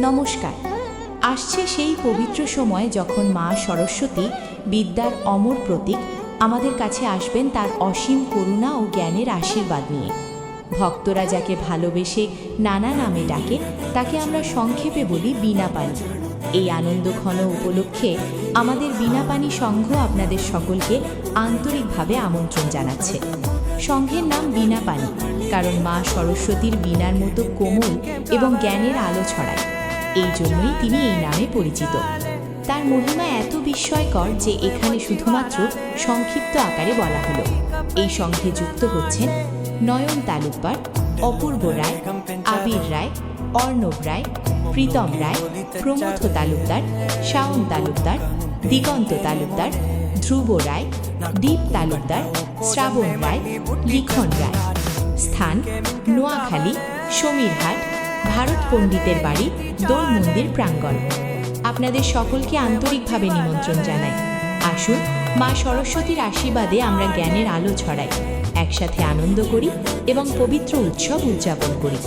নমস্কার। আসছে সেই পবিত্র সময় যখন মা সরস্বতী, বিদ্যার অমর প্রতীক, আমাদের কাছে আসবেন তার অসীম করুণা ও জ্ঞানের আশীর্বাদ নিয়ে। ভক্তরা যাকে ভালোবেসে নানা নামে ডাকে, তাকে আমরা সংক্ষেপে বলি বীণাপাণি। এই আনন্দঘন উপলক্ষে আমাদের বীণাপাণি সংঘ আপনাদের সকলকে আন্তরিকভাবে আমন্ত্রণ জানাচ্ছে। সংঘের নাম বীণাপাণি, কারণ মা সরস্বতীর বীণার মতো কোমল এবং জ্ঞানের আলো ছড়ায়। এই জন্যই তিনি এই নামে পরিচিত। তার মহিমা এত বিস্ময়কর যে এখানে শুধুমাত্র সংক্ষিপ্ত আকারে বলা হলো। এই সংঘে যুক্ত হচ্ছেন নয়ন তালুকদার, অপূর্ব রায়, আবির রায়, অর্ণব রায়, প্রীতম রায়, প্রমথ তালুকদার, শাওন তালুকদার, দিগন্ত তালুকদার, ধ্রুব রায়, দীপ তালুকদার, শ্রাবণ রায়, লিখন রায়। স্থান নোয়াখালী, সমীরহাট, ভারত পণ্ডিতের বাড়ি, দোল মন্দির প্রাঙ্গণ। আপনাদের সকলকে আন্তরিকভাবে নিমন্ত্রণ জানাই। আসুন, মা সরস্বতীর আশীর্বাদে আমরা জ্ঞানের আলো ছড়াই, একসাথে আনন্দ করি এবং পবিত্র উৎসব উদযাপন করি।